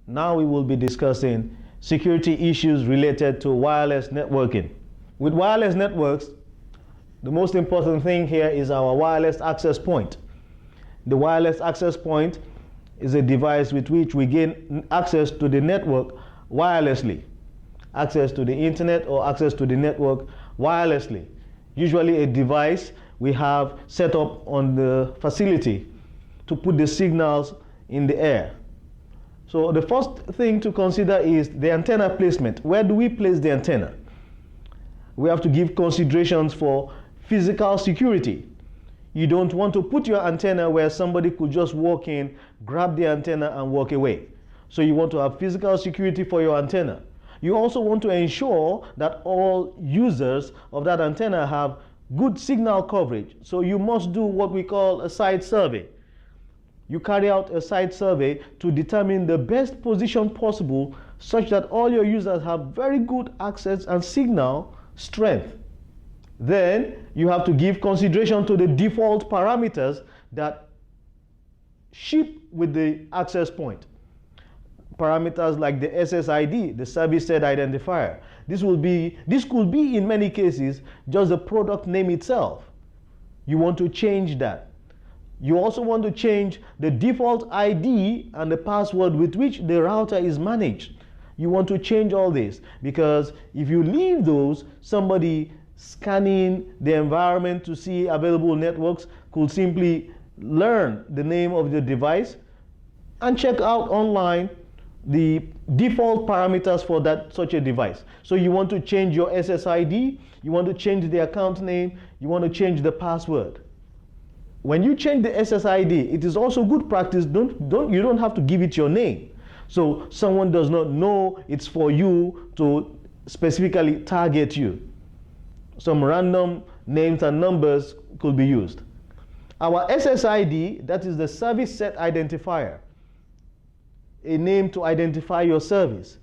Now we will be discussing security issues related to wireless networking. With wireless networks, the most important thing here is our wireless access point. The wireless access point is a device with which we gain access to the network wirelessly. Access to the internet or access to the network wirelessly. Usually a device we have set up on the facility to put the signals in the air. So the first thing to consider is the antenna placement. Where do we place the antenna? We have to give considerations for physical security. You don't want to put your antenna where somebody could just walk in, grab the antenna and walk away. So you want to have physical security for your antenna. You also want to ensure that all users of that antenna have good signal coverage. So you must do what we call a site survey. You carry out a site survey to determine the best position possible such that all your users have very good access and signal strength. Then you have to give consideration to the default parameters that ship with the access point. Parameters like the SSID, the Service Set Identifier. This could be in many cases just the product name itself. You want to change that. You also want to change the default ID and the password with which the router is managed. You want to change all this because if you leave those, somebody scanning the environment to see available networks could simply learn the name of the device and check out online the default parameters for such a device. So you want to change your SSID, you want to change the account name, you want to change the password. When you change the SSID, it is also good practice, you don't have to give it your name. So someone does not know it's for you to specifically target you. Some random names and numbers could be used. Our SSID, that is the Service Set Identifier, a name to identify your service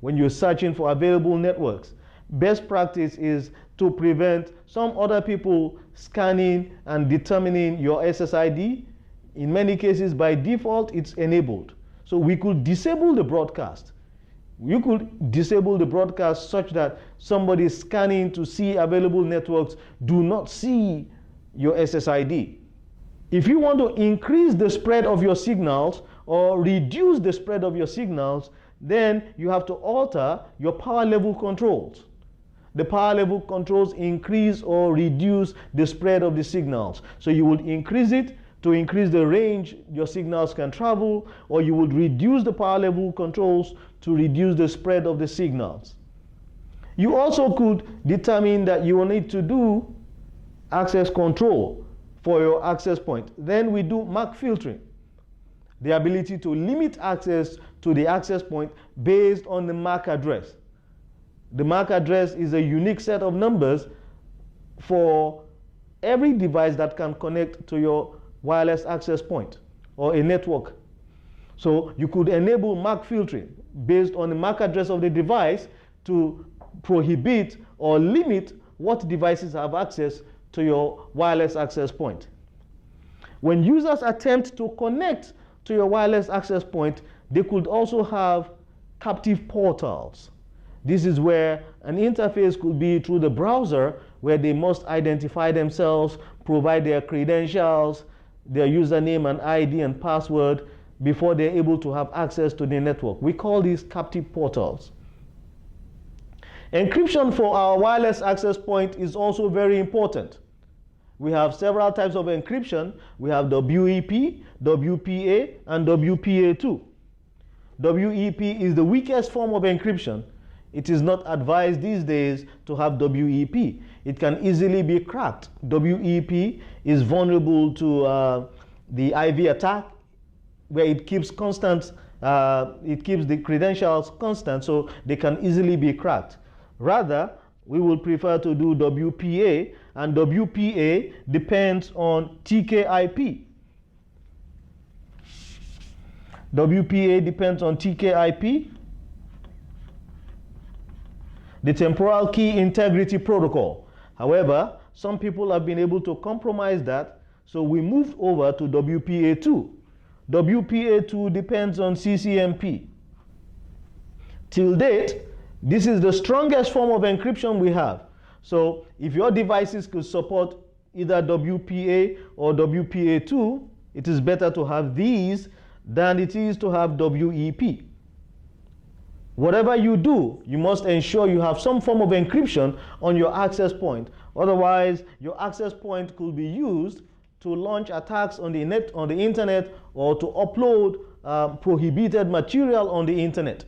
when you're searching for available networks. Best practice is to prevent some other people scanning and determining your SSID. In many cases, by default, it's enabled. So we could disable the broadcast. You could disable the broadcast such that somebody scanning to see available networks do not see your SSID. If you want to increase the spread of your signals or reduce the spread of your signals, then you have to alter your power level controls. The power level controls increase or reduce the spread of the signals. So you would increase it to increase the range your signals can travel, or you would reduce the power level controls to reduce the spread of the signals. You also could determine that you will need to do access control for your access point. Then we do MAC filtering, the ability to limit access to the access point based on the MAC address. The MAC address is a unique set of numbers for every device that can connect to your wireless access point or a network. So you could enable MAC filtering based on the MAC address of the device to prohibit or limit what devices have access to your wireless access point. When users attempt to connect to your wireless access point, they could also have captive portals. This is where an interface could be through the browser where they must identify themselves, provide their credentials, their username and ID and password before they're able to have access to the network. We call these captive portals. Encryption for our wireless access point is also very important. We have several types of encryption. We have WEP, WPA, and WPA2. WEP is the weakest form of encryption. It is not advised these days to have WEP. It can easily be cracked. WEP is vulnerable to the IV attack, where it keeps it keeps the credentials constant, so they can easily be cracked. Rather, we will prefer to do WPA, and WPA depends on TCP. WPA depends on TCP, the Temporal Key Integrity Protocol. However, some people have been able to compromise that, so we moved over to WPA2. WPA2 depends on CCMP. Till date, this is the strongest form of encryption we have. So if your devices could support either WPA or WPA2, it is better to have these than it is to have WEP. Whatever you do, you must ensure you have some form of encryption on your access point. Otherwise, your access point could be used to launch attacks on the internet or to upload prohibited material on the internet.